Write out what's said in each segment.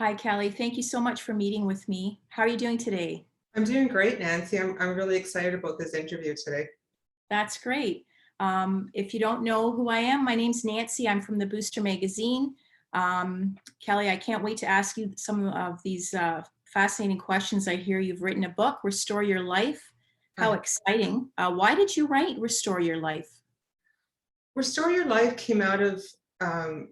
Hi, Kelly. Thank you so much for meeting with me. How are you doing today? I'm doing great, Nancy. I'm really excited about this interview today. That's great. If you don't know who I am, my name's Nancy. I'm from the Booster Magazine. Kelly, I can't wait to ask you some of these fascinating questions. I hear you've written a book, Restore Your Life. How Hi. exciting. Why did you write Restore Your Life? Restore Your Life came out of um,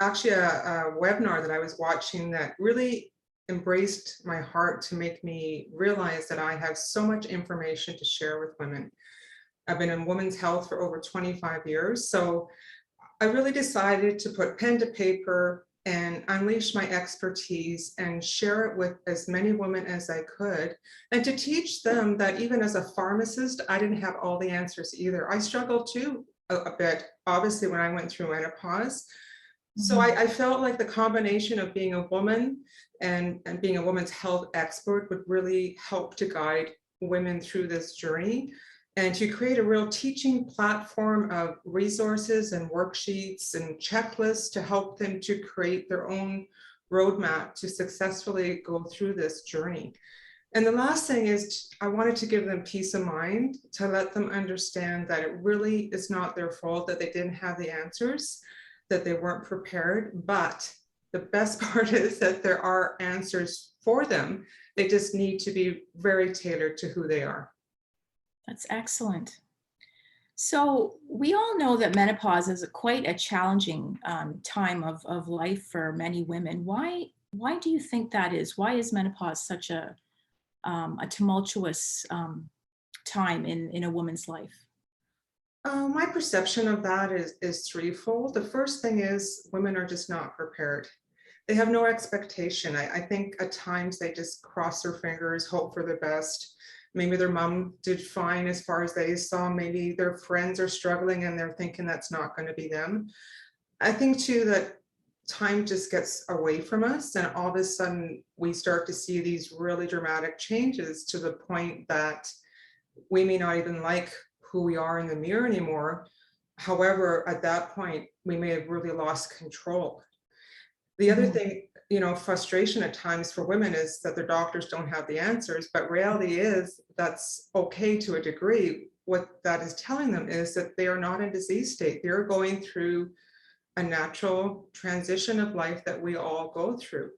actually a webinar that I was watching that really embraced my heart to make me realize that I have so much information to share with women. I've been in women's health for over 25 years, so I really decided to put pen to paper and unleash my expertise and share it with as many women as I could, and to teach them that even as a pharmacist, I didn't have all the answers either. I struggled too a bit, obviously, when I went through menopause. So Mhm. I felt like the combination of being a woman and being a woman's health expert would really help to guide women through this journey and to create a real teaching platform of resources and worksheets and checklists to help them to create their own roadmap to successfully go through this journey. And the last thing is, I wanted to give them peace of mind, to let them understand that it really is not their fault that they didn't have the answers, that they weren't prepared. But the best part is that there are answers for them. They just need to be very tailored to who they are. That's excellent. So we all know that menopause is quite a challenging time of life for many women. Why do you think that is? Why is menopause such a tumultuous time in a woman's life? My perception of that is threefold. The first thing is women are just not prepared. They have no expectation. I think at times they just cross their fingers, hope for the best. Maybe their mom did fine as far as they saw. Maybe their friends are struggling and they're thinking that's not going to be them. I think too that time just gets away from us, and all of a sudden we start to see these really dramatic changes to the point that we may not even like who we are in the mirror anymore. However, at that point, we may have really lost control. The other Mhm. thing, frustration at times for women is that their doctors don't have the answers, but reality is that's okay to a degree. What that is telling them is that they are not in disease state. They're going through a natural transition of life that we all go through.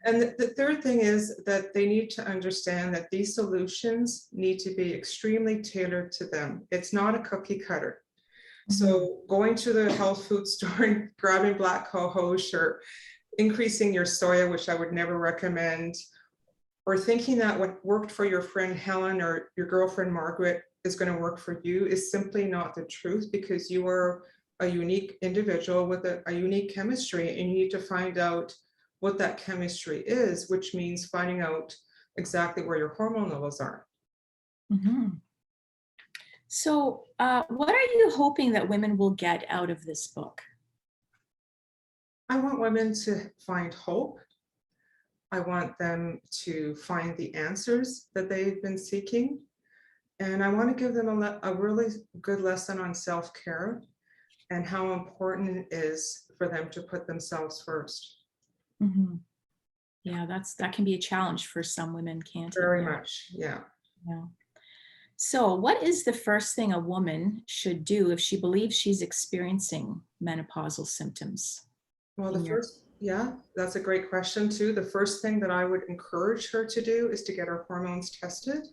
And the third thing is that they need to understand that these solutions need to be extremely tailored to them. It's not a cookie cutter. Mhm. So going to the health food store and grabbing black cohosh or increasing your soya, which I would never recommend, or thinking that what worked for your friend Helen or your girlfriend Margaret is going to work for you is simply not the truth, because you are a unique individual with a unique chemistry, and you need to find out what that chemistry is, which means finding out exactly where your hormone levels are. Mhm. So, what are you hoping that women will get out of this book? I want women to find hope. I want them to find the answers that they've been seeking. And I want to give them a really good lesson on self-care and how important it is for them to put themselves first. Mhm. Yeah, that can be a challenge for some women, can't it? Very Yeah, much, yeah. yeah. So, what is the first thing a woman should do if she believes she's experiencing menopausal symptoms Well, in your? yeah, that's a great question too. The first thing that I would encourage her to do is to get her hormones tested,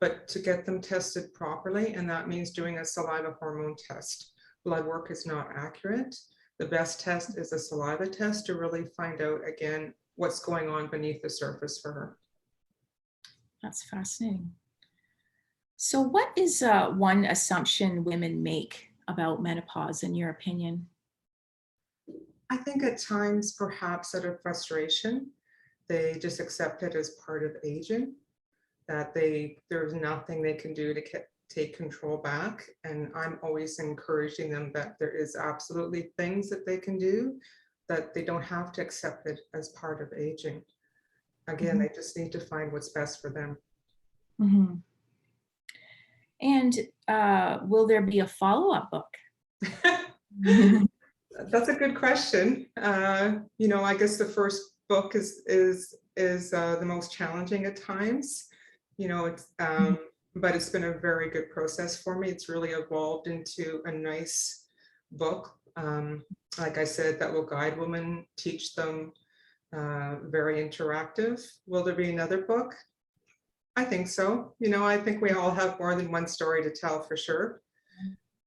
but to get them tested properly. And that means doing a saliva hormone test. Blood work is not accurate. The best test is a saliva test to really find out again what's going on beneath the surface for her. That's fascinating. So, what is one assumption women make about menopause, in your opinion? I think at times, perhaps out of frustration, they just accept it as part of aging, that there's nothing they can do to take control back. And I'm always encouraging them that there is absolutely things that they can do, that they don't have to accept it as part of aging. Again, Mhm. they just need to find what's best for them. Mhm. And will there be a follow-up book? That's a good question. I guess the first book is the most challenging at times. But it's been a very good process for me. It's really evolved into a nice book. Like I said, that will guide women, teach them, very interactive. Will there be another book? I think so. I think we all have more than one story to tell for sure.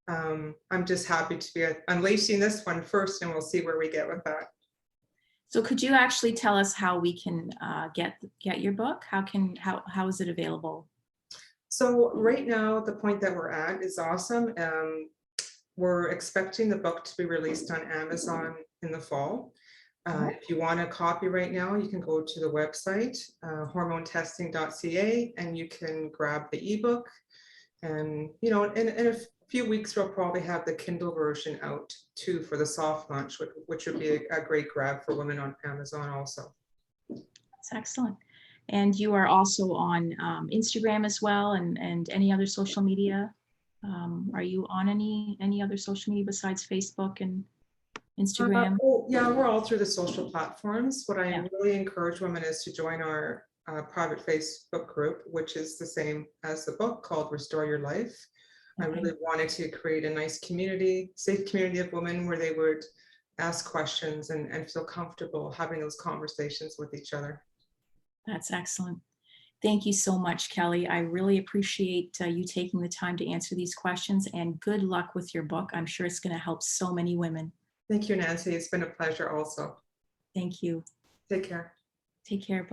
I'm just happy to be unleashing this one first, and we'll see where we get with that. So could you actually tell us how we can get your book? How is it available? So right now, the point that we're at is awesome. We're expecting the book to be released on Amazon in the fall. If you want a copy right now, you can go to the website, hormonetesting.ca, and you can grab the ebook. And in a few weeks, we'll probably have the Kindle version out too for the soft launch, which would be a great grab for women on Amazon also. That's excellent. And you are also on Instagram as well, and any other social media? Are you on any other social media besides Facebook and Instagram? Yeah, we're all through the social platforms. What I Yeah. really encourage women is to join our private Facebook group, which is the same as the book, called Restore Your Life. I Okay. really wanted to create a nice community, safe community of women where they would ask questions and feel comfortable having those conversations with each other. That's excellent. Thank you so much, Kelly. I really appreciate you taking the time to answer these questions, and good luck with your book. I'm sure it's going to help so many women. Thank you, Nancy. It's been a pleasure also. Thank you. Take care. Take care.